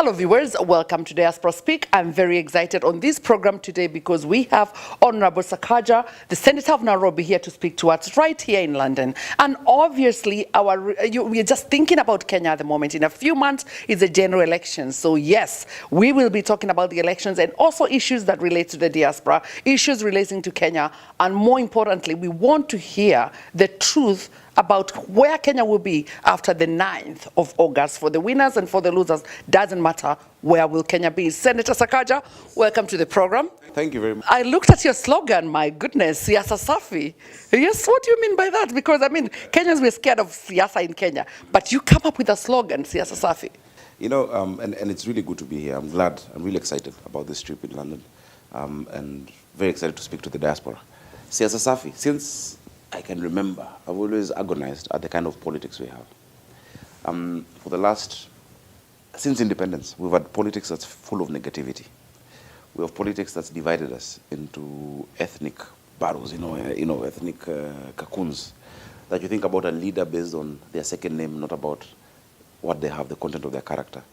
Hello viewers, welcome to Diaspora Speak. I'm very excited on this program today because we have Honorable Sakaja, the Senator of Nairobi, here to speak to us right here in London. And obviously, we're just thinking about Kenya at the moment. In a few months, it's a general election. So yes, we will be talking about the elections and also issues that relate to the diaspora, issues relating to Kenya. And more importantly, we want to hear the truth about where Kenya will be after the 9th of August. For the winners and for the losers, doesn't matter where will Kenya be. Senator Sakaja, welcome to the program. Thank you very much. I looked at your slogan, my goodness, Siasa Safi. Yes, what do you mean by that? Because, I mean, Kenyans were scared of Siasa in Kenya, but you come up with a slogan, Siasa Safi. You know, and it's really good to be here. I'm really excited about this trip in London, and very excited to speak to the diaspora. Siasa Safi, since I can remember, I've always agonized at the kind of politics we have. Since independence, we've had politics that's full of negativity. We have politics that's divided us into ethnic barrows, ethnic cocoons. That you think about a leader based on their second name, not about what they have, the content of their character.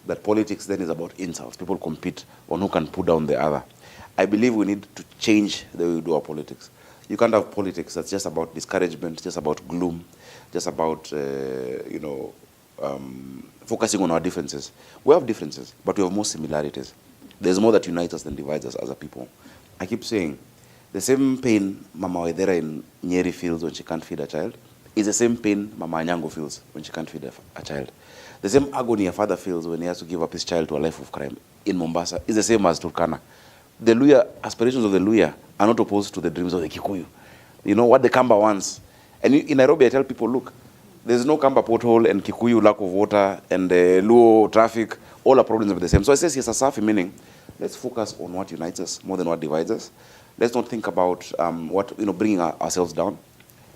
That politics then is about insults. People compete on who can put down the other. I believe we need to change the way we do our politics. You can't have politics that's just about discouragement, just about gloom, just about, focusing on our differences. We have differences, but we have more similarities. There's more that unites us than divides us as a people. I keep saying, the same pain Mama Wainaina in Nyeri feels when she can't feed a child is the same pain Mama Anyango feels when she can't feed a child. The same agony a father feels when he has to give up his child to a life of crime in Mombasa is the same as Turkana. The Luhya, aspirations of the Luhya are not opposed to the dreams of the Kikuyu. You know what the Kamba wants. And in Nairobi, I tell people, look, there's no Kamba pothole and Kikuyu lack of water and Luo traffic. All our problems are the same. So I say Siasa Safi, meaning let's focus on what unites us more than what divides us. Let's not think about bringing ourselves down.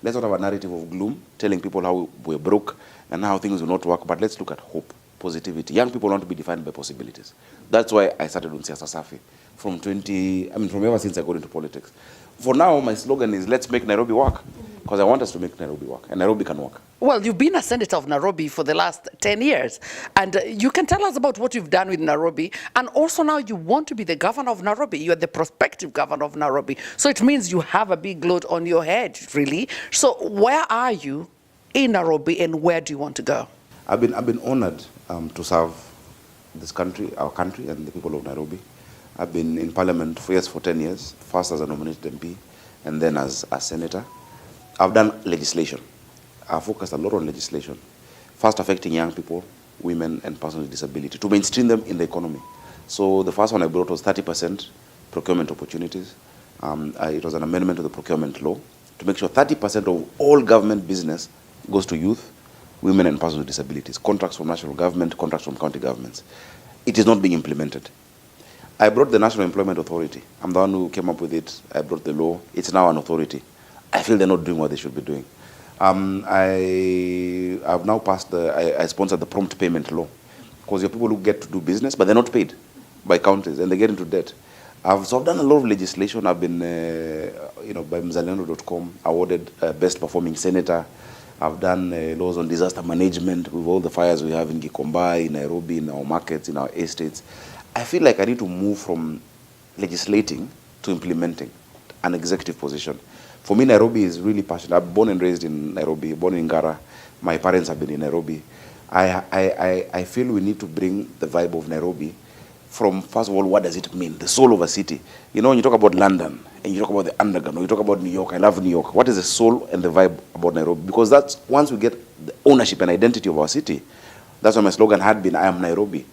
Let's not have a narrative of gloom, telling people how we're broke and how things will not work. But let's look at hope, positivity. Young people want to be defined by possibilities. That's why I started on Siasa Safi from ever since I got into politics. For now, my slogan is let's make Nairobi work, because I want us to make Nairobi work, and Nairobi can work. Well, you've been a senator of Nairobi for the last 10 years, and you can tell us about what you've done with Nairobi, and also now you want to be the governor of Nairobi. You're the prospective governor of Nairobi, so it means you have a big load on your head, really. So where are you in Nairobi, and where do you want to go? I've been honored to serve this country, our country, and the people of Nairobi. I've been in Parliament for 10 years, first as a nominated MP, and then as a senator. I've done legislation. I've focused a lot on legislation, first affecting young people, women, and persons with disability, to mainstream them in the economy. So the first one I brought was 30% procurement opportunities. It was an amendment to the procurement law to make sure 30% of all government business goes to youth, women, and persons with disabilities, contracts from national government, contracts from county governments. It is not being implemented. I brought the National Employment Authority. I'm the one who came up with it. I brought the law. It's now an authority. I feel they're not doing what they should be doing. I've now passed I sponsored the prompt payment law, because there are people who get to do business, but they're not paid by counties, and they get into debt. So I've done a lot of legislation. I've been, by Mzalendo.com, awarded Best Performing Senator. I've done laws on disaster management with all the fires we have in Gikomba, in Nairobi, in our markets, in our estates. I feel like I need to move from legislating to implementing an executive position. For me, Nairobi is really passionate. I'm born and raised in Nairobi, born in Ngara. My parents have been in Nairobi. I feel we need to bring the vibe of Nairobi from, first of all, what does it mean? The soul of a city. You know, when you talk about London, and you talk about the underground, or you talk about New York, I love New York. What is the soul and the vibe about Nairobi? Because that's, once we get the ownership and identity of our city, that's why my slogan had been, I am Nairobi.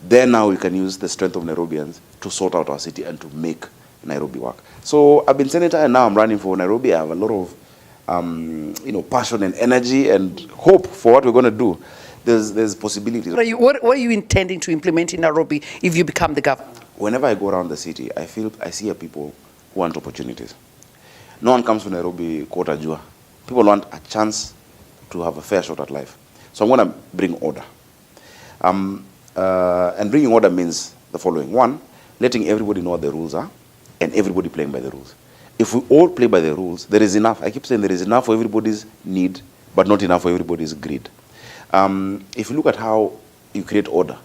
Then now we can use the strength of Nairobians to sort out our city and to make Nairobi work. So I've been senator, and now I'm running for Nairobi. I have a lot of passion and energy and hope for what we're going to do. There's possibilities. What are you intending to implement in Nairobi if you become the governor? Whenever I go around the city, I see people who want opportunities. No one comes to Nairobi quota jua. People want a chance to have a fair shot at life. So I'm going to bring order. And bringing order means the following. One, letting everybody know what the rules are, and everybody playing by the rules. If we all play by the rules, there is enough. I keep saying there is enough for everybody's need, but not enough for everybody's greed. If you look at how you create order,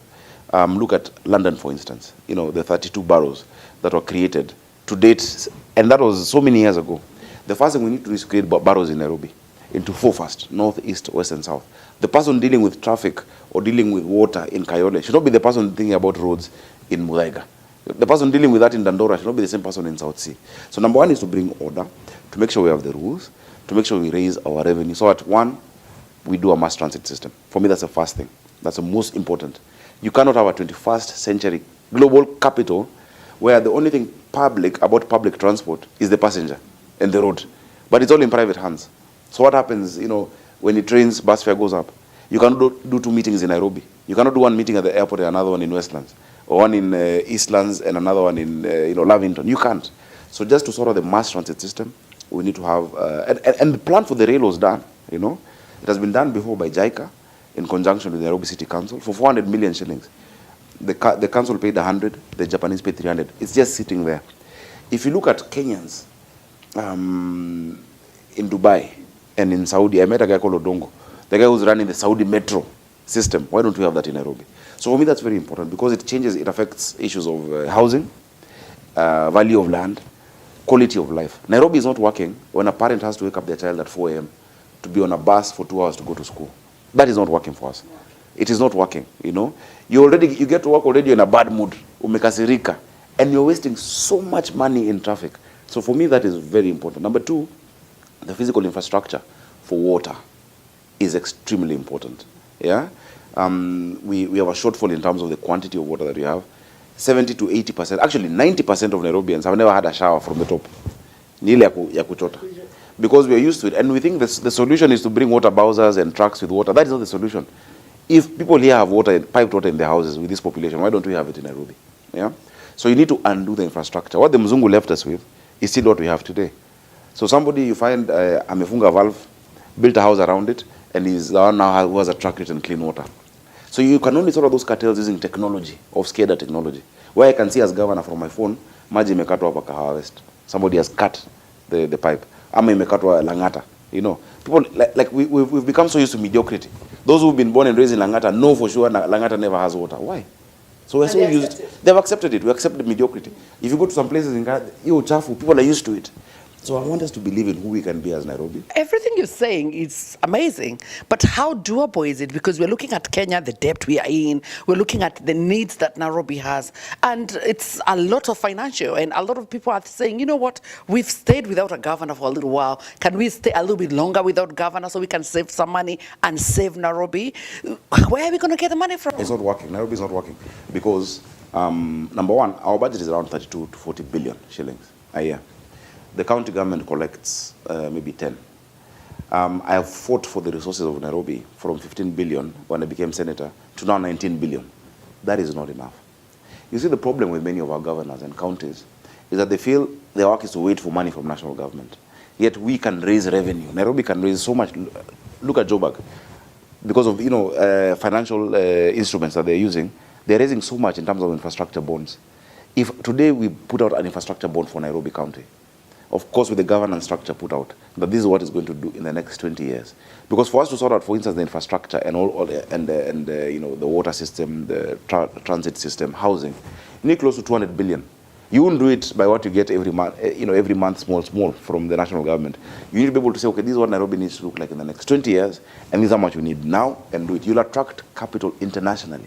Look at London, for instance. You know, the 32 boroughs that were created to date, and that was so many years ago. The first thing we need to do is create boroughs in Nairobi into 4 first: north, east, west, and south. The person dealing with traffic or dealing with water in Kayole should not be the person thinking about roads in Muthaiga. The person dealing with that in Dandora should not be the same person in South Sea. So number one is to bring order, to make sure we have the rules, to make sure we raise our revenue. So at one, we do a mass transit system. For me, that's the first thing. That's the most important. You cannot have a 21st century global capital where the only thing public about public transport is the passenger and the road. But it's all in private hands. So what happens, you know, when the trains, bus fare goes up, you cannot do 2 meetings in Nairobi. You cannot do 1 meeting at the airport and another one in Westlands, or one in Eastlands and another one in Lavington. You can't. So just to sort of the mass transit system, we need to have, and the plan for the rail was done, you know. It has been done before by JICA in conjunction with the Nairobi City Council for 400 million shillings. The council paid 100, the Japanese paid 300. It's just sitting there. If you look at Kenyans in Dubai and in Saudi, I met a guy called Odongo, the guy who's running the Saudi metro system. Why don't we have that in Nairobi? So for me, that's very important because it affects issues of housing, value of land, quality of life. Nairobi is not working when a parent has to wake up their child at 4 a.m. to be on a bus for 2 hours to go to school. That is not working for us. It is not working, you know. You get to work already in a bad mood, umekasirika, and you're wasting so much money in traffic. So for me, that is very important. Number two, the physical infrastructure for water is extremely important. Yeah, we have a shortfall in terms of the quantity of water that we have. 70 to 80%, actually 90% of Nairobians have never had a shower from the top. Ni ile ya kuchota. Because we are used to it, and we think the solution is to bring water bowsers and trucks with water. That is not the solution. If people here have water, piped water in their houses with this population, why don't we have it in Nairobi? Yeah. So you need to undo the infrastructure. What the Mzungu left us with is still what we have today. So somebody you find amefunga valve, built a house around it, and is the one now who has a track rate and clean water. So you can only sort of those cartels using technology, of SCADA technology. Where I can see as governor from my phone, maji imekatwa hapa Kahawa West. Somebody has cut the pipe. Ama imekatwa Langata. You know, people we've become so used to mediocrity. Those who've been born and raised in Langata know for sure Langata never has water. Why? So we're so used. They've accepted it. We accept the mediocrity. If you go to some places in Ghana, people are used to it. So I want us to believe in who we can be as Nairobi. Everything you're saying is amazing, but how doable is it? Because we're looking at Kenya, the debt we are in, we're looking at the needs that Nairobi has, and it's a lot of financial, and a lot of people are saying, you know what, we've stayed without a governor for a little while. Can we stay a little bit longer without governor so we can save some money and save Nairobi? Where are we going to get the money from? It's not working. Nairobi is not working because, number one, our budget is around 32 to 40 billion shillings a year. The county government collects maybe 10. I have fought for the resources of Nairobi from 15 billion when I became senator to now 19 billion. That is not enough. You see, the problem with many of our governors and counties is that they feel their work is to wait for money from national government. Yet we can raise revenue. Nairobi can raise so much. Look at Joburg. Because of financial instruments that they're using, they're raising so much in terms of infrastructure bonds. If today we put out an infrastructure bond for Nairobi County, of course, with the governance structure put out, that this is what it's going to do in the next 20 years. Because for us to sort out, for instance, the infrastructure and the water system, the transit system, housing, you need close to 200 billion. You won't do it by what you get every month, small from the national government. You need to be able to say, okay, this is what Nairobi needs to look like in the next 20 years, and this is how much we need now, and do it. You'll attract capital internationally.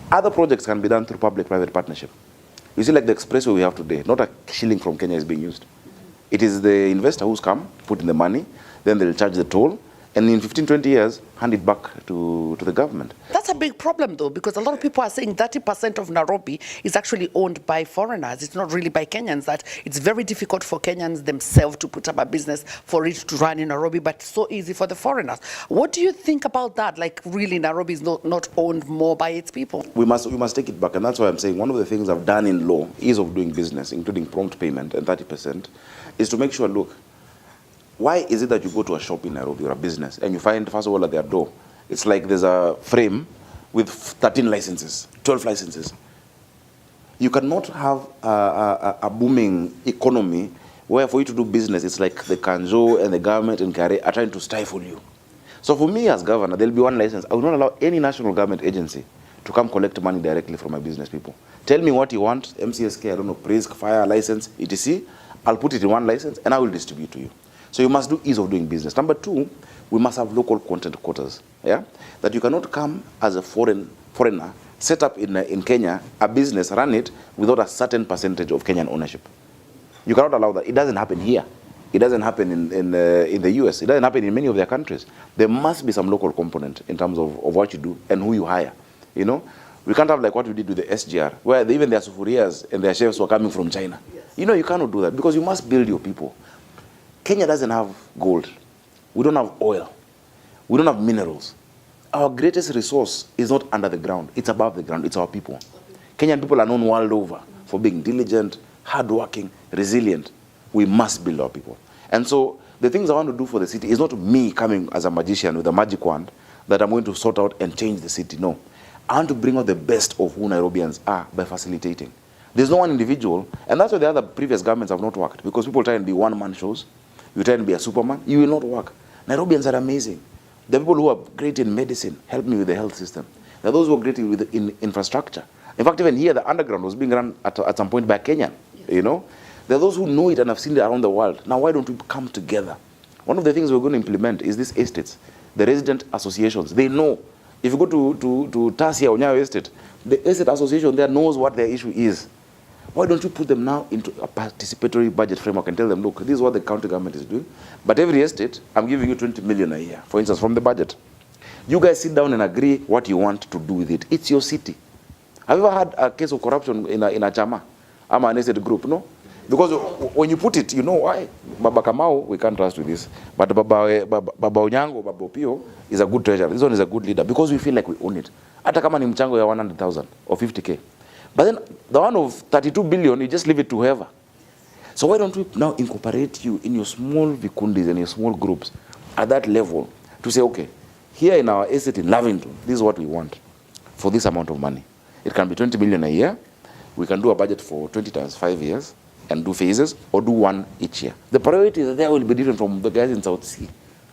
Other projects can be done through public-private partnership. You see, like the expressway we have today, not a shilling from Kenya is being used. It is the investor who's come, put in the money, then they'll charge the toll, and in 15, 20 years, hand it back to the government. That's a big problem, though, because a lot of people are saying 30% of Nairobi is actually owned by foreigners. It's not really by Kenyans. That it's very difficult for Kenyans themselves to put up a business for it to run in Nairobi, but so easy for the foreigners. What do you think about that? Like, really, Nairobi is not owned more by its people? We must take it back, and that's why I'm saying one of the things I've done in law, ease of doing business, including prompt payment and 30%, is to make sure, look, why is it that you go to a shop in Nairobi or a business and you find, first of all, at their door, it's like there's a frame with 13 licenses, 12 licenses. You cannot have a booming economy where for you to do business, it's like the Kanjo and the government and Kare are trying to stifle you. So for me as governor, there'll be one license. I will not allow any national government agency to come collect money directly from my business people. Tell me what you want, MCSK, I don't know, praise, fire, license, etc. I'll put it in one license and I will distribute to you. So you must do ease of doing business. Number two, we must have local content quotas. Yeah? That you cannot come as a foreigner, set up in Kenya, a business, run it without a certain percentage of Kenyan ownership. You cannot allow that. It doesn't happen here. It doesn't happen in the US. It doesn't happen in many of their countries. There must be some local component in terms of what you do and who you hire. You know, we can't have like what we did with the SGR, where even their sufurias and their chefs were coming from China. Yes. You know, you cannot do that because you must build your people. Kenya doesn't have gold. We don't have oil. We don't have minerals. Our greatest resource is not under the ground. It's above the ground. It's our people. Kenyan people are known world over for being diligent, hardworking, resilient. We must build our people. And so the things I want to do for the city is not me coming as a magician with a magic wand that I'm going to sort out and change the city. No. I want to bring out the best of who Nairobians are by facilitating. There's no one individual, and that's why the other previous governments have not worked, because people try and be one-man shows. You try and be a Superman, you will not work. Nairobians are amazing. The people who are great in medicine help me with the health system. There are those who are great in infrastructure. In fact, even here, the underground was being run at some point by Kenyan, you know. There are those who know it and have seen it around the world. Now, why don't we come together? One of the things we're going to implement is these estates, the resident associations. They know. If you go to Tasia or Nyayo Estate, the estate association there knows what their issue is. Why don't you put them now into a participatory budget framework and tell them, look, this is what the county government is doing, but every estate, I'm giving you 20 million a year, for instance, from the budget. You guys sit down and agree what you want to do with it. It's your city. Have you ever had a case of corruption in a chama? I'm an estate group, no? Because when you put it, you know why? Baba Kamau, we can't trust with this. But Baba Onyango, Baba Opio is a good treasurer. This one is a good leader because we feel like we own it. Hata kama ni mchango ya 100,000 or 50K. But then the one of 32 billion, you just leave it to whoever. So why don't we now incorporate you in your small vikundis and your small groups at that level to say, okay, here in our estate in Lavington, this is what we want for this amount of money. It can be 20 million a year. We can do a budget for 20 times 5 years and do phases or do one each year. The priorities there will be different from the guys in South Sea.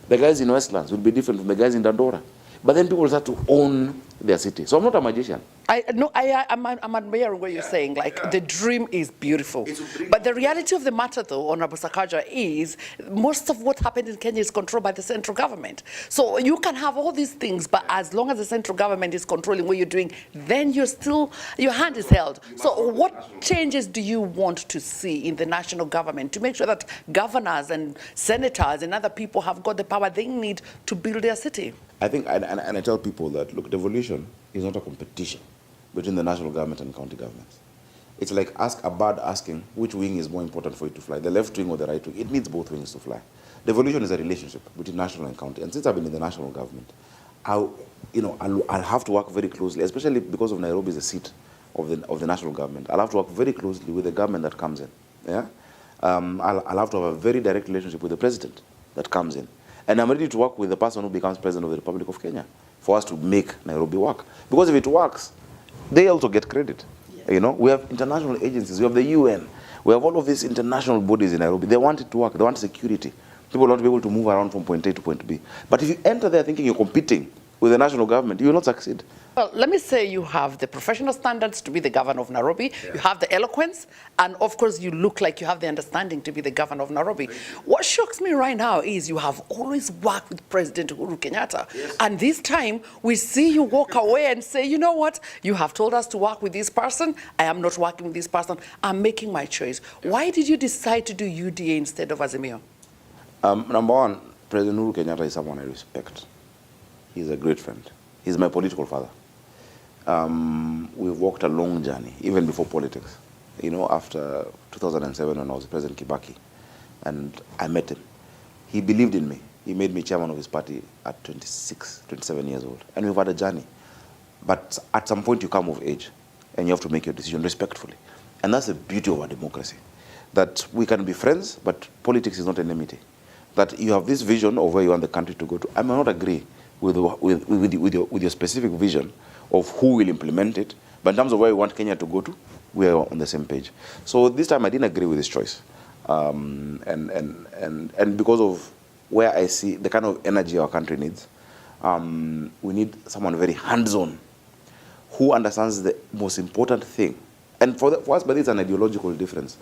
The guys in Westlands will be different from the guys in Dandora. But then people start to own their city. So I'm not a magician. I'm admiring what you're saying. Like, the dream is beautiful. But the reality of the matter, though, Honorable Sakaja, is most of what happened in Kenya is controlled by the central government. So you can have all these things, but as long as the central government is controlling what you're doing, then you're still, your hand is held. So what changes do you want to see in the national government to make sure that governors and senators and other people have got the power they need to build their city? I think, and I tell people that, look, devolution is not a competition between the national government and county governments. It's like a bird asking which wing is more important for it to fly, the left wing or the right wing. It needs both wings to fly. Devolution is a relationship between national and county. And since I've been in the national government, I'll have to work very closely, especially because of Nairobi is the seat of the national government. I'll have to work very closely with the government that comes in. Yeah? I'll have to have a very direct relationship with the president that comes in. And I'm ready to work with the person who becomes president of the Republic of Kenya for us to make Nairobi work. Because if it works, they also get credit. Yes. You know, we have international agencies, we have the UN, we have all of these international bodies in Nairobi. They want it to work, they want security. People want to be able to move around from point A to point B. But if you enter there thinking you're competing with the national government, you will not succeed. Well, let me say you have the professional standards to be the governor of Nairobi, you have the eloquence, and of course you look like you have the understanding to be the governor of Nairobi. What shocks me right now is you have always worked with President Kenyatta, and this time we see you walk away and say, you know what, you have told us to work with this person, I am not working with this person, I'm making my choice. Why did you decide to do UDA instead of Azimio? Number one, President Kenyatta is someone I respect. He's a great friend. He's my political father. We've walked a long journey, even before politics. You know, after 2007 when I was President Kibaki, and I met him. He believed in me. He made me chairman of his party at 26, 27 years old. And we've had a journey. But at some point you come of age, and you have to make your decision respectfully. And that's the beauty of our democracy. That we can be friends, but politics is not enmity. That you have this vision of where you want the country to go to. I may not agree with your specific vision of who will implement it, but in terms of where we want Kenya to go to, we are on the same page. So this time I didn't agree with this choice, and because of where I see the kind of energy our country needs, we need someone very hands-on, who understands the most important thing. And for us, but it's an ideological difference.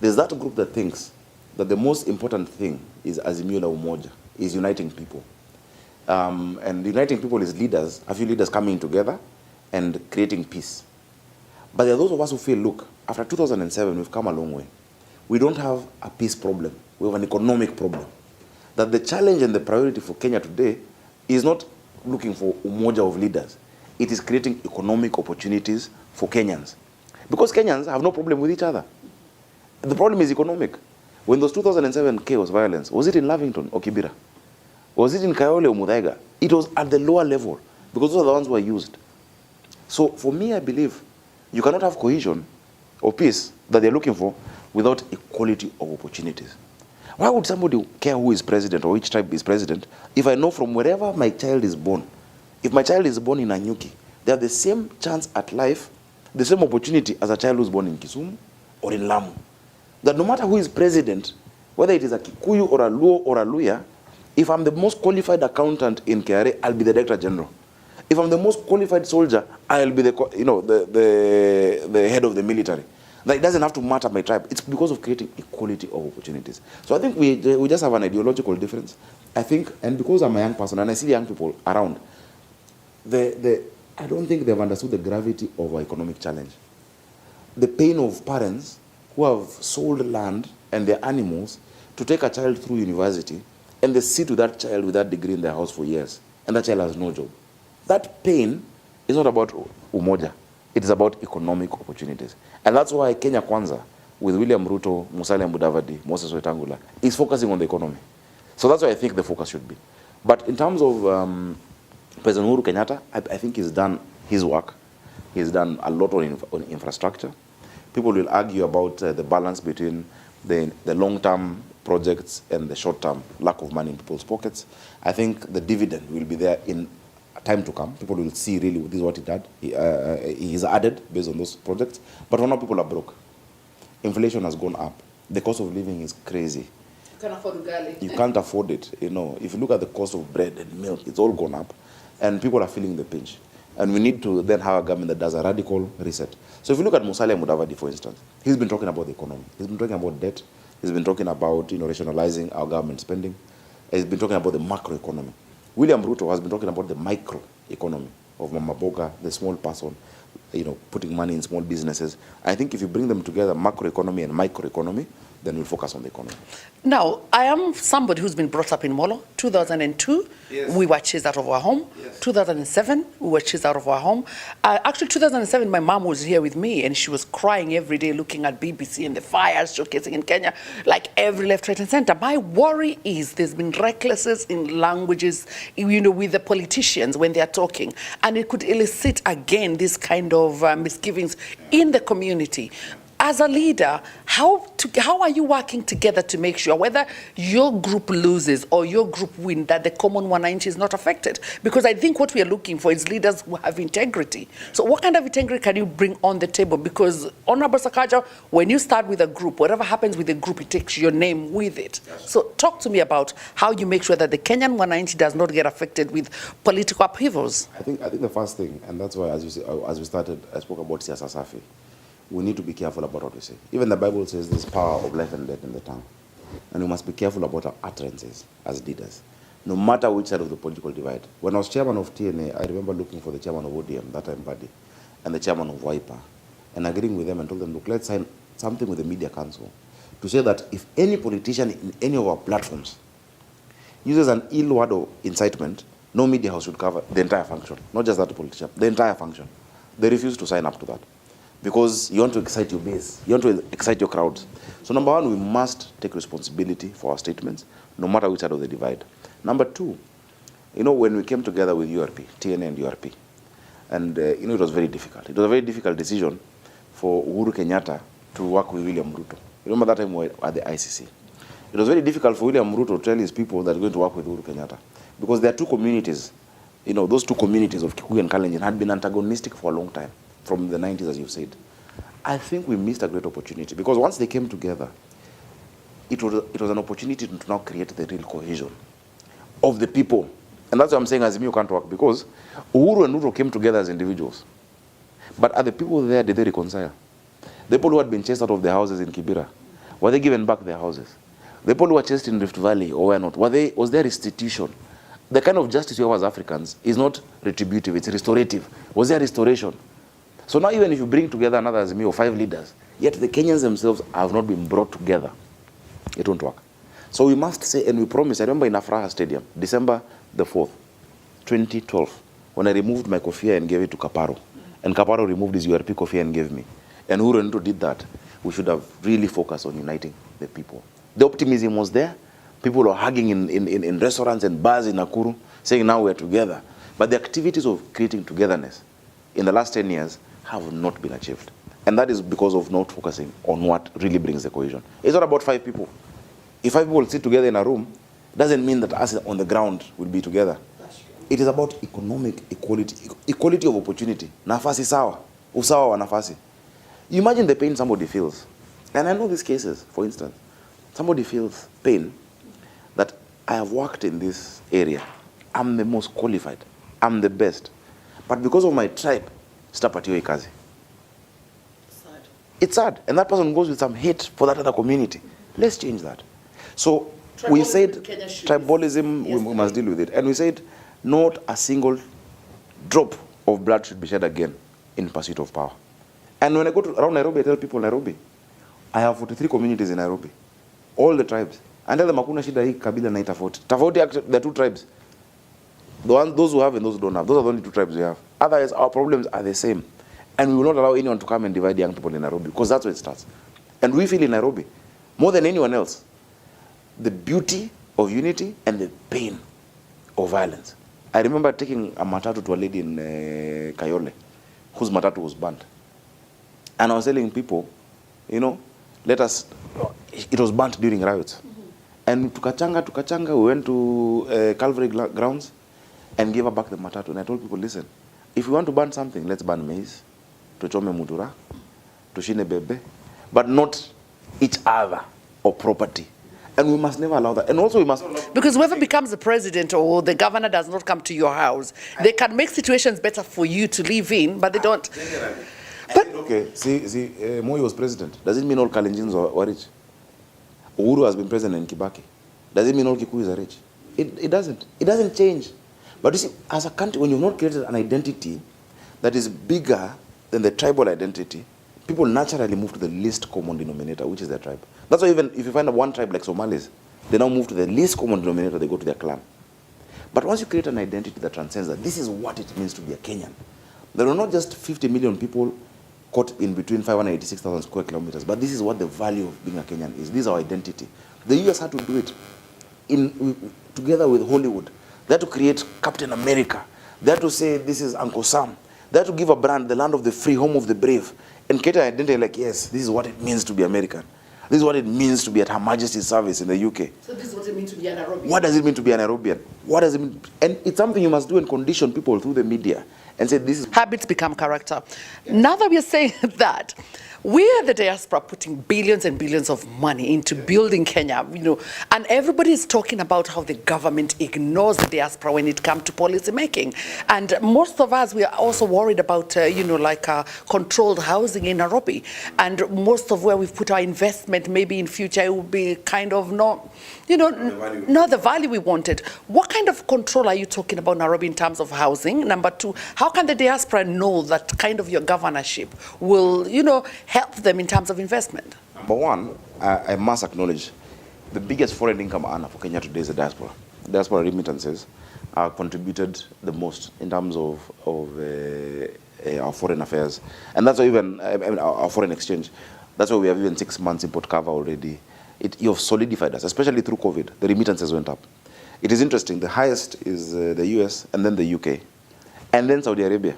There's that group that thinks that the most important thing is Azimio la Umoja, is uniting people. And uniting people is leaders, a few leaders coming together and creating peace. But there are those of us who feel, look, after 2007, we've come a long way. We don't have a peace problem. We have an economic problem. That the challenge and the priority for Kenya today is not looking for umoja of leaders. It is creating economic opportunities for Kenyans. Because Kenyans have no problem with each other. The problem is economic. When those 2007 chaos violence, was it in Lavington or Kibera? Was it in Kayole or Muthaiga? It was at the lower level, because those are the ones who were used. So for me, I believe you cannot have cohesion or peace that they're looking for without equality of opportunities. Why would somebody care who is president or which tribe is president if I know from wherever my child is born, if my child is born in Anyuki, they have the same chance at life, the same opportunity as a child who's born in Kisumu or in Lamu? That no matter who is president, whether it is a Kikuyu or a Luo or a Luya, if I'm the most qualified accountant in KRA, I'll be the Director General. If I'm the most qualified soldier, I'll be the head of the military. That it doesn't have to matter my tribe. It's because of creating equality of opportunities. So I think we just have an ideological difference. I think, and because I'm a young person and I see young people around, I don't think they've understood the gravity of our economic challenge. The pain of parents who have sold land and their animals to take a child through university, and they sit with that child with that degree in their house for years, and that child has no job. That pain is not about umoja. It is about economic opportunities. And that's why Kenya Kwanza, with William Ruto, Musalia Mudavadi, Moses Wetangula, is focusing on the economy. So that's why I think the focus should be. But in terms of President Uhuru Kenyatta, I think he's done his work. He's done a lot on infrastructure. People will argue about the balance between the long-term projects and the short-term lack of money in people's pockets. I think the dividend will be there in time to come. People will see really this is what he's added based on those projects. But for now, people are broke. Inflation has gone up. The cost of living is crazy. You can't afford ugali. You can't afford it. You know, if you look at the cost of bread and milk, it's all gone up, and people are feeling the pinch. And we need to then have a government that does a radical reset. So if you look at Musalia Mudavadi, for instance, he's been talking about the economy. He's been talking about debt. He's been talking about rationalizing our government spending. He's been talking about the macro economy. William Ruto has been talking about the micro economy of Mama Boga, the small person, putting money in small businesses. I think if you bring them together, macro economy and micro economy, then we'll focus on the economy. Now, I am somebody who's been brought up in Molo. 2002, yes. We were chased out of our home. Yes. 2007, we were chased out of our home. Actually, 2007, my mom was here with me, and she was crying every day looking at BBC and the fires showcasing in Kenya, like every left, right, and center. My worry is there's been recklessness in languages, with the politicians when they are talking, and it could elicit again this kind of misgivings in the community. As a leader, how are you working together to make sure whether your group loses or your group wins, that the common 190 is not affected? Because I think what we are looking for is leaders who have integrity. So what kind of integrity can you bring on the table? Because, Honorable Sakaja, when you start with a group, whatever happens with the group, it takes your name with it. Yes. So talk to me about how you make sure that the Kenyan 190 does not get affected with political upheavals. I think the first thing, and that's why, as we started, I spoke about Siasa Safi. We need to be careful about what we say. Even the Bible says there's power of life and death in the tongue. And we must be careful about our utterances as leaders, no matter which side of the political divide. When I was chairman of TNA, I remember looking for the chairman of ODM, that time Buddy, and the chairman of WIPA, and agreeing with them and told them, look, let's sign something with the Media Council to say that if any politician in any of our platforms uses an ill word or incitement, no media house should cover the entire function, not just that politician, the entire function. They refused to sign up to that. Because you want to excite your base. You want to excite your crowds. So number one, we must take responsibility for our statements, no matter which side of the divide. Number two, when we came together with URP, TNA and URP, and it was very difficult. It was a very difficult decision for Uhuru Kenyatta to work with William Ruto. Remember that time we were at the ICC. It was very difficult for William Ruto to tell his people that they're going to work with Uhuru Kenyatta. Because there are two communities, those two communities of Kikuyu and Kalenjin had been antagonistic for a long time. From the 90s, as you've said. I think we missed a great opportunity because once they came together, it was an opportunity to now create the real cohesion of the people. And that's why I'm saying Azimio can't work, because Uhuru and Ruto came together as individuals. But are the people there, did they reconcile? The people who had been chased out of their houses in Kibera, were they given back their houses? The people who were chased in Rift Valley or were not, was there restitution? The kind of justice we have as Africans is not retributive, it's restorative. Was there restoration? So now even if you bring together another as me or 5 leaders, yet the Kenyans themselves have not been brought together, it won't work. So we must say, and we promise, I remember in Afraha Stadium, December the 4th, 2012, when I removed my kofia and gave it to Kaparo, and Kaparo removed his URP kofia and gave me, and Uhuru did that, we should have really focused on uniting the people. The optimism was there. People are hugging in restaurants and bars in Nakuru, saying now we're together. But the activities of creating togetherness in the last 10 years have not been achieved. And that is because of not focusing on what really brings the cohesion. It's not about 5 people. If 5 people sit together in a room, doesn't mean that us on the ground will be together. It is about economic equality, equality of opportunity. Nafasi sawa, usawa wa nafasi. You imagine the pain somebody feels. And I know these cases, for instance. Somebody feels pain that I have worked in this area. I'm the most qualified. I'm the best. But because of my tribe, sitapatiwa kazi. Sad. It's sad. And that person goes with some hate for that other community. Let's change that. So tribalism, we said tribalism, we must deal with it. And we said not a single drop of blood should be shed again in pursuit of power. And when I go around Nairobi, I tell people Nairobi, I have 43 communities in Nairobi. All the tribes. And tell them hakuna shida hii kabila na tofauti. Tofauti the 2 tribes. Those who have and those who don't have. Those are the only 2 tribes we have. Otherwise, our problems are the same. And we will not allow anyone to come and divide young people in Nairobi, because that's where it starts. And we feel in Nairobi, more than anyone else, the beauty of unity and the pain of violence. I remember taking a matatu to a lady in Kayole, whose matatu was burnt. And I was telling people, you know, it was burnt during riots. And tukachanga, we went to Calvary grounds and gave her back the matatu. And I told people, listen, if we want to burn something, let's burn maize, tuchome mutura, tushine bebe, but not each other or property. And we must never allow that. And also we must... Because whoever becomes the president or the governor does not come to your house, they can make situations better for you to live in, but they don't. But okay, see, Moi was president. Does it mean all Kalenjins are rich? Uhuru has been president in Kibaki. Does it mean all Kikuyus are rich? It doesn't. It doesn't change. But you see, as a country, when you've not created an identity that is bigger than the tribal identity, people naturally move to the least common denominator, which is their tribe. That's why even if you find one tribe like Somalis, they now move to the least common denominator, they go to their clan. But once you create an identity that transcends that, this is what it means to be a Kenyan. There are not just 50 million people caught in between 586,000 square kilometers, but this is what the value of being a Kenyan is. This is our identity. The US had to do it together with Hollywood. They had to create Captain America. They had to say, this is Uncle Sam. They had to give a brand, the land of the free, home of the brave, and create an identity like, yes, this is what it means to be American. This is what it means to be at Her Majesty's service in the UK. So this is what it means to be an Nairobian. What does it mean to be a Nairobian? What does it mean? And it's something you must do and condition people through the media and say this is... Habits become character. Yeah. Now that we are saying that, we are the diaspora putting billions and billions of money into building Kenya, you know, and everybody is talking about how the government ignores the diaspora when it comes to policy making. And most of us, we are also worried about, controlled housing in Nairobi. And most of where we've put our investment, maybe in future, it will be kind of not the value we wanted. What kind of control are you talking about Nairobi in terms of housing? Number 2, how can the diaspora know that kind of your governorship will, help them in terms of investment? Number 1, I must acknowledge the biggest foreign income earner for Kenya today is the diaspora. Diaspora remittances are contributed the most in terms of our foreign affairs. And that's why even our foreign exchange. That's why we have even 6 months import cover already. You have solidified us, especially through COVID. The remittances went up. It is interesting. The highest is the US, and then the UK, and then Saudi Arabia.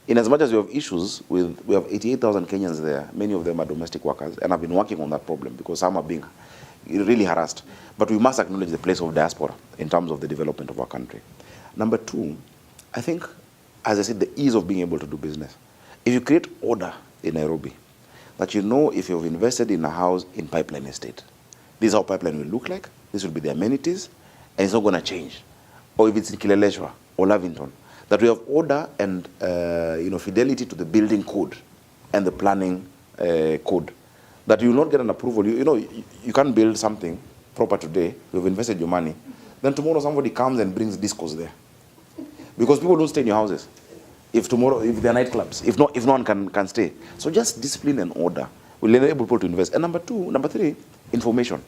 In as much as we have issues with, we have 88,000 Kenyans there. Many of them are domestic workers, and I've been working on that problem because some are being really harassed. But we must acknowledge the place of diaspora in terms of the development of our country. Number 2, I think, as I said, the ease of being able to do business. If you create order in Nairobi, that if you've invested in a house in Pipeline Estate, this is how Pipeline will look like, this will be the amenities, and it's not going to change. Or if it's in Kileleshwa or Lavington, that we have order and fidelity to the building code and the planning code. That you will not get an approval. You can't build something proper today. You've invested your money. Then tomorrow somebody comes and brings discos there. Because people don't stay in your houses. If they're nightclubs, if no one can stay. So just discipline and order will enable people to invest. And number three, information.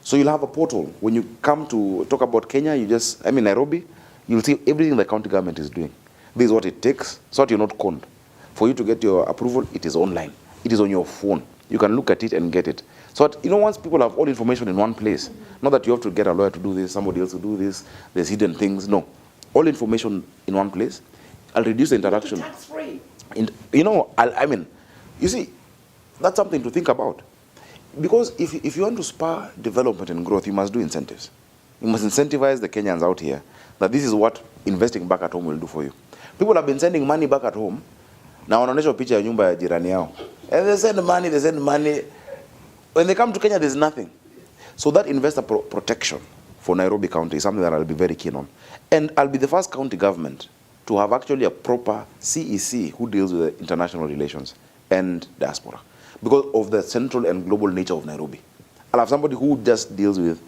So you'll have a portal. When you come to talk about Kenya, Nairobi, you'll see everything the county government is doing. This is what it takes, so that you're not conned. For you to get your approval, it is online. It is on your phone. You can look at it and get it. So that, once people have all information in one place, not that you have to get a lawyer to do this, somebody else to do this, there's hidden things. No. All information in one place. I'll reduce the interaction. Tax-free. You see, that's something to think about. Because if you want to spur development and growth, you must do incentives. You must incentivize the Kenyans out here that this is what investing back at home will do for you. People have been sending money back at home. Now, wanaonyesha picha ya nyumba ya jirani yao. And they send money. When they come to Kenya, there's nothing. So that investor protection for Nairobi County is something that I'll be very keen on. And I'll be the first county government to have actually a proper CEC who deals with the international relations and diaspora, because of the central and global nature of Nairobi. I'll have somebody who just deals with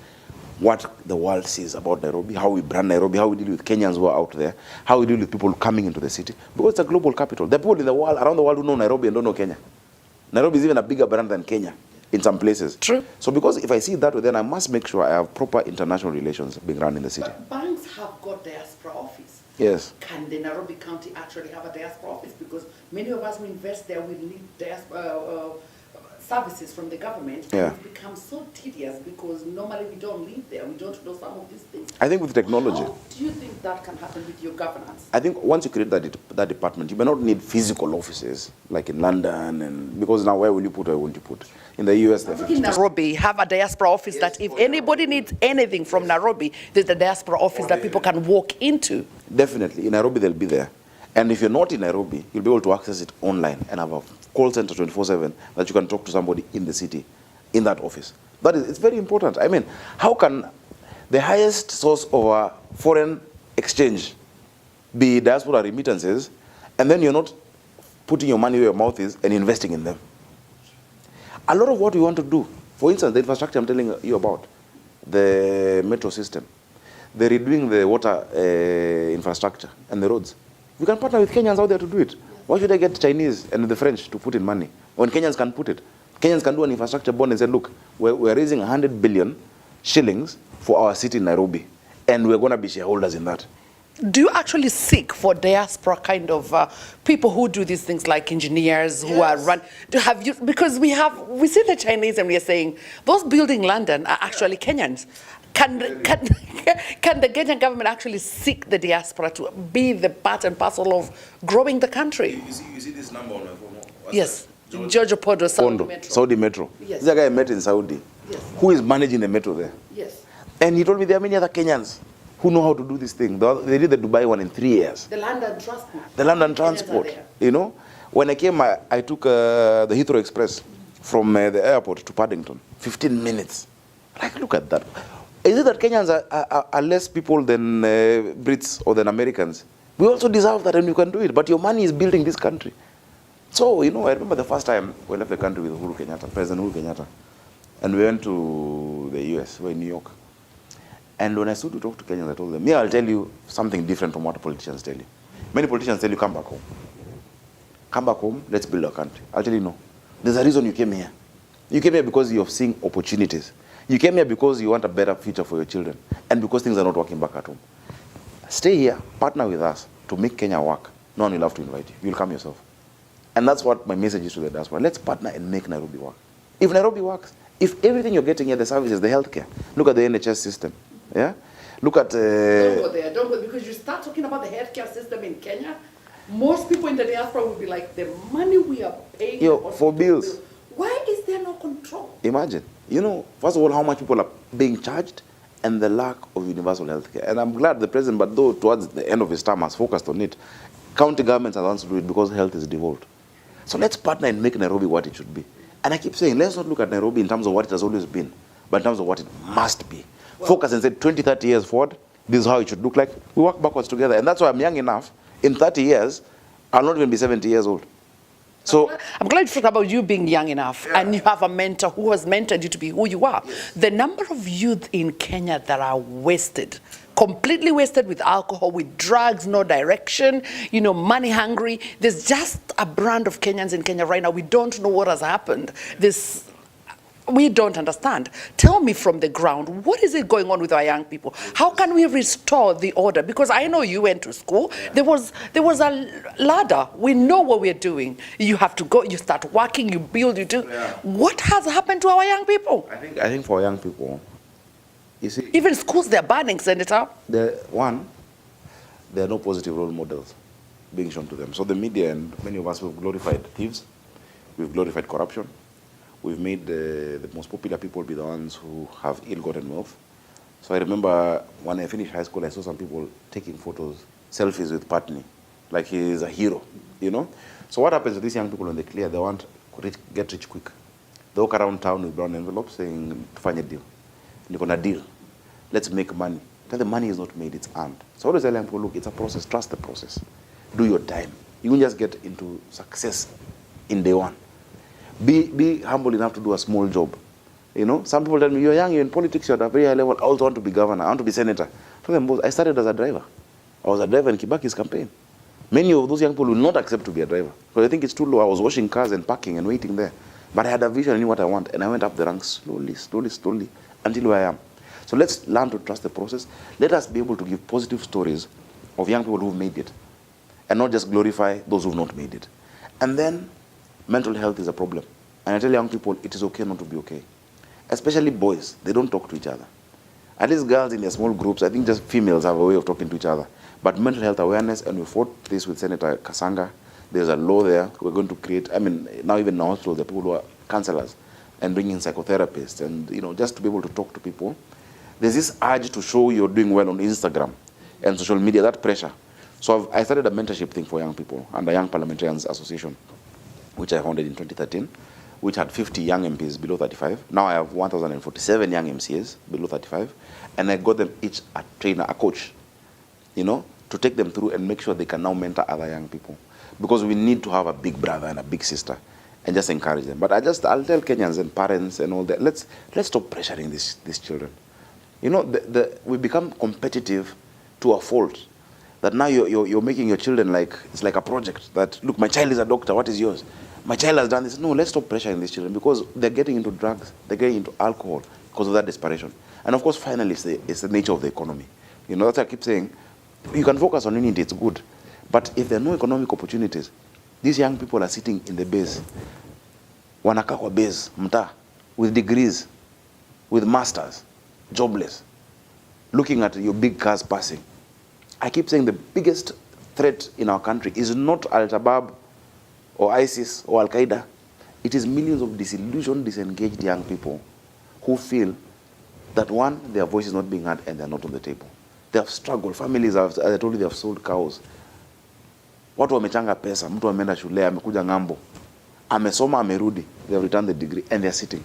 what the world sees about Nairobi, how we brand Nairobi, how we deal with Kenyans who are out there, how we deal with people coming into the city, because it's a global capital. There are people in the world, around the world, who know Nairobi and don't know Kenya. Nairobi is even a bigger brand than Kenya in some places. True. So because if I see it that way, then I must make sure I have proper international relations being run in the city. But banks have got diaspora office. Yes. Can the Nairobi County actually have a diaspora office? Because many of us who invest there will need diaspora services from the government. Yeah. It's become so tedious because normally we don't live there. We don't know some of these things. I think with technology. How do you think that can happen with your governance? I think once you create that department, you may not need physical offices like in London, and because now where will you put or won't you put? In the US, In Nairobi, have a diaspora office that if anybody needs anything from Nairobi, there's a diaspora office that people can walk into. Definitely. In Nairobi, they'll be there. And if you're not in Nairobi, you'll be able to access it online and have a call center 24/7 that you can talk to somebody in the city, in that office. It's very important. How can the highest source of foreign exchange be diaspora remittances, and then you're not putting your money where your mouth is and investing in them? A lot of what we want to do, for instance, the infrastructure I'm telling you about, the metro system, they're redoing the water infrastructure and the roads. We can partner with Kenyans out there to do it. Why should I get Chinese and the French to put in money when Kenyans can put it? Kenyans can do an infrastructure bond and say, look, we're raising 100 billion shillings for our city in Nairobi, and we're going to be shareholders in that. Do you actually seek for diaspora kind of people who do these things, like engineers who are run? Because we see the Chinese and we are saying those building London are actually Kenyans. Can the Kenyan government actually seek the diaspora to be the part and parcel of growing the country? You see this number on my phone? Yes, Giorgio Pondo, Saudi Metro. Yes. This guy I met in Saudi. Yes. Who is managing the metro there? Yes. And he told me there are many other Kenyans who know how to do this thing. They did the Dubai one in 3 years. The London Transport. The London Transport. When I came, I took the Heathrow Express from the airport to Paddington. 15 minutes. Look at that. Is it that Kenyans are less people than Brits or than Americans? We also deserve that, and you can do it. But your money is building this country. So, I remember the first time we left the country with President Uhuru Kenyatta. And we went to the US, we were in New York. And when I stood to talk to Kenyans, I told them, I'll tell you something different from what politicians tell you. Many politicians tell you, come back home. Come back home, let's build our country. I'll tell you, no. There's a reason you came here. You came here because you're seeing opportunities. You came here because you want a better future for your children, and because things are not working back at home. Stay here, partner with us to make Kenya work. No one will have to invite you. You'll come yourself. And that's what my message is to the diaspora. Let's partner and make Nairobi work. If Nairobi works, if everything you're getting here, the services, the healthcare, look at the NHS system. Yeah? Look at... Don't go there, because you start talking about the healthcare system in Kenya, most people in the diaspora will be like, the money we are paying for bills. Why is there no control? Imagine. First of all, how much people are being charged and the lack of universal health care. And I'm glad the president, but though towards the end of his term, has focused on it, county governments are the ones to do it because health is devolved. So let's partner and make Nairobi what it should be. And I keep saying, let's not look at Nairobi in terms of what it has always been, but in terms of what it must be. Focus and say 20, 30 years forward, This is how it should look like. We work backwards together. And that's why I'm young enough. In 30 years, I'll not even be 70 years old. So I'm glad you talked about you being young enough, and you have a mentor who has mentored you to be who you are. Yes. The number of youth in Kenya that are wasted, completely wasted with alcohol, with drugs, no direction, money hungry. There's just a brand of Kenyans in Kenya right now. We don't know what has happened. We don't understand. Tell me from the ground, what is it going on with our young people? How can we restore the order? Because I know you went to school. There was a ladder. We know what we're doing. You have to go, you start working, you build, you do. Yeah. What has happened to our young people? I think for young people, you see, Even schools, they're banning, Senator. there are no positive role models being shown to them. So the media and many of us, we've glorified thieves, we've glorified corruption. We've made the most popular people be the ones who have ill-gotten wealth. So I remember when I finished high school, I saw some people taking photos, selfies with Patni, like he is a hero, So what happens to these young people when they clear? They want to get rich quick. They walk around town with brown envelopes saying, "Tufanye deal. You're gonna deal. Let's make money." Then the money is not made, it's earned. So I always tell young people, look, it's a process. Trust the process. Do your time. You won't just get into success in day one. Be humble enough to do a small job. Some people tell me, you're young, you're in politics, you're at a very high level. I also want to be governor, I want to be senator. I tell them both, I started as a driver. I was a driver in Kibaki's campaign. Many of those young people will not accept to be a driver because they think it's too low. I was washing cars and parking and waiting there. But I had a vision, I knew what I want, and I went up the ranks slowly, until where I am. So let's learn to trust the process. Let us be able to give positive stories of young people who've made it, and not just glorify those who've not made it. And then, mental health is a problem. And I tell young people, it is okay not to be okay. Especially boys, they don't talk to each other. At least girls in their small groups, I think just females have a way of talking to each other. But mental health awareness, and we fought this with Senator Kasanga. There's a law there. We're going to create, now even in hospitals, there are people who are counselors and bringing psychotherapists and, just to be able to talk to people. There's this urge to show you're doing well on Instagram and social media, that pressure. So I started a mentorship thing for young people under Young Parliamentarians Association, which I founded in 2013, which had 50 young MPs below 35. Now I have 1,047 young MCAs below 35, and I got them each a trainer, a coach, to take them through and make sure they can now mentor other young people. Because we need to have a big brother and a big sister and just encourage them. But I'll tell Kenyans and parents and all that, let's stop pressuring these children. We become competitive to a fault. That now you're making your children it's like a project. That, look, my child is a doctor, what is yours? My child has done this. No, let's stop pressuring these children because they're getting into drugs, they're getting into alcohol because of that desperation. And of course, finally, it's the nature of the economy. That's why I keep saying, you can focus on unity, it's good. But if there are no economic opportunities, these young people are sitting in the base, wanakaa kwa base, mtaa, with degrees, with masters, jobless, looking at your big cars passing. I keep saying the biggest threat in our country is not Al-Shabaab or ISIS or Al-Qaeda. It is millions of disillusioned, disengaged young people who feel that, one, their voice is not being heard and they're not on the table. They have struggled. Families, as I told you, they have sold cows. Watu wamechanga pesa, mtu ameenda shule, amekuja ngambo, amesoma, amerudi, they have returned the degree and they're sitting.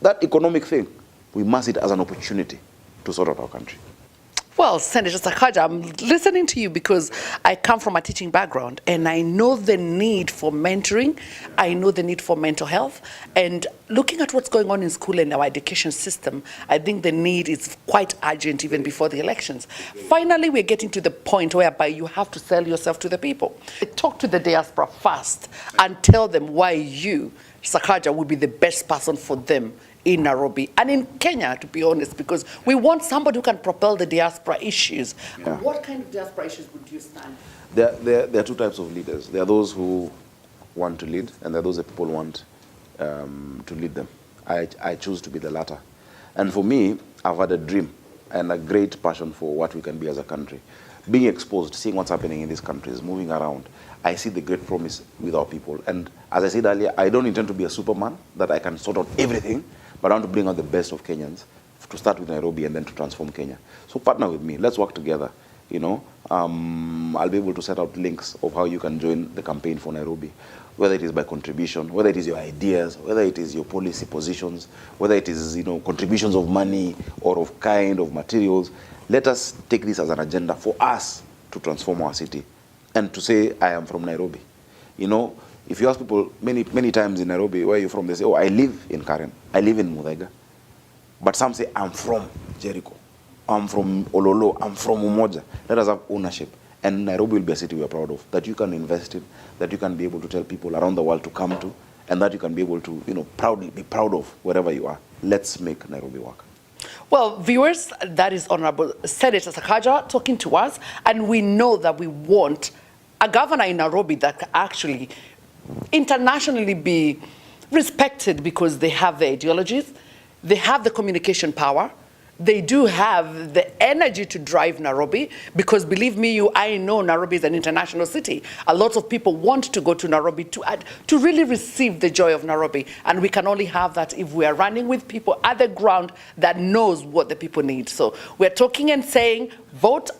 That economic thing, we must see it as an opportunity to sort out our country. Well, Senator Sakaja, I'm listening to you because I come from a teaching background and I know the need for mentoring. I know the need for mental health. And looking at what's going on in school and our education system, I think the need is quite urgent even before the elections. Finally, we're getting to the point whereby you have to sell yourself to the people. Talk to the diaspora first and tell them why you, Sakaja, would be the best person for them in Nairobi and in Kenya, to be honest, because we want somebody who can propel the diaspora issues. Yeah. What kind of diaspora issues would you stand? There are two types of leaders. There are those who want to lead, and there are those that people want to lead them. I choose to be the latter. And for me, I've had a dream and a great passion for what we can be as a country. Being exposed, seeing what's happening in these countries, moving around, I see the great promise with our people. And as I said earlier, I don't intend to be a Superman, that I can sort out everything. But I want to bring out the best of Kenyans, to start with Nairobi and then to transform Kenya. So partner with me. Let's work together. you know, I'll be able to set out links of how you can join the campaign for Nairobi, whether it is by contribution, whether it is your ideas, whether it is your policy positions, whether it is, you know, contributions of money or of kind of materials. Let us take this as an agenda for us to transform our city and to say, I am from Nairobi. You know, if you ask people many times in Nairobi, where are you from? They say, oh, I live in Karen, I live in Muthaiga. But some say, I'm from Jericho, I'm from Ololo, I'm from Umoja. Let us have ownership. And Nairobi will be a city we are proud of, that you can invest in, that you can be able to tell people around the world to come to, and that you can be able to, you know, proudly be proud of wherever you are. Let's make Nairobi work. Well, viewers, that is Honorable Senator Sakaja talking to us, and we know that we want a governor in Nairobi that can actually internationally be respected because they have the ideologies, they have the communication power, they do have the energy to drive Nairobi, because believe me, I know Nairobi is an international city. A lot of people want to go to Nairobi to really receive the joy of Nairobi. And we can only have that if we are running with people at the ground that knows what the people need. So we're talking and saying, vote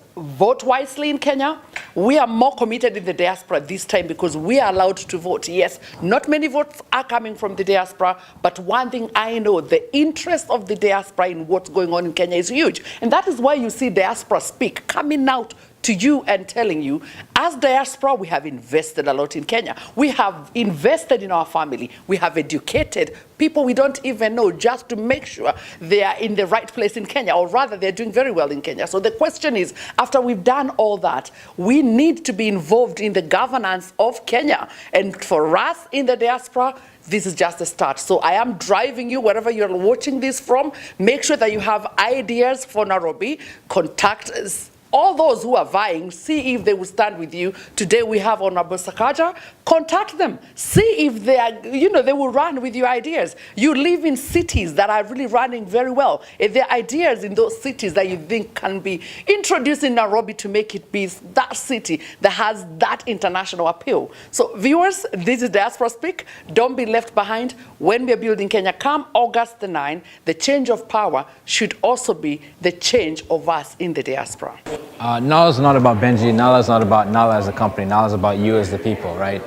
wisely in Kenya. We are more committed in the diaspora this time because we are allowed to vote. Yes, not many votes are coming from the diaspora, but one thing I know, the interest of the diaspora in what's going on in Kenya is huge. And that is why you see Diaspora Speak coming out to you and telling you, as diaspora, we have invested a lot in Kenya. We have invested in our family. We have educated people we don't even know just to make sure they are in the right place in Kenya, or rather they're doing very well in Kenya. So the question is, after we've done all that, we need to be involved in the governance of Kenya. And for us in the diaspora, this is just a start. So I am driving you wherever you're watching this from. Make sure that you have ideas for Nairobi. Contact us. All those who are vying, see if they will stand with you. Today we have Honorable Sakaja. Contact them. See if they are, you know, they will run with your ideas. You live in cities that are really running very well. If there are ideas in those cities that you think can be introduced in Nairobi to make it be that city that has that international appeal. So viewers, this is Diaspora Speak. Don't be left behind. When we are building Kenya, come August the 9th, the change of power should also be the change of us in the diaspora. Nala is not about Benji. Nala is not about Nala as a company. Nala is about you as the people, right?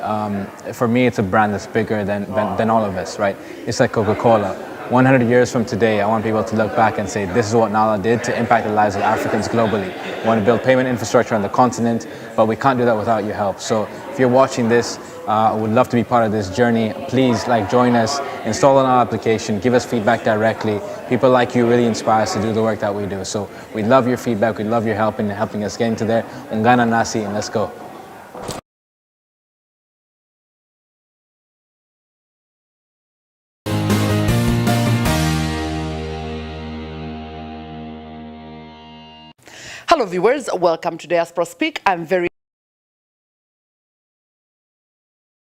For me, it's a brand that's bigger than all of us, right? It's like Coca-Cola. 100 years from today, I want people to look back and say, this is what Nala did to impact the lives of Africans globally. We want to build payment infrastructure on the continent, but we can't do that without your help. So if you're watching this, I would love to be part of this journey. Please, join us, install an application, give us feedback directly. People like you really inspire us to do the work that we do. So we love your feedback, we love your help in helping us get into there. Ungana nasi, and let's go. Hello viewers, welcome to Diaspora Speak. I'm very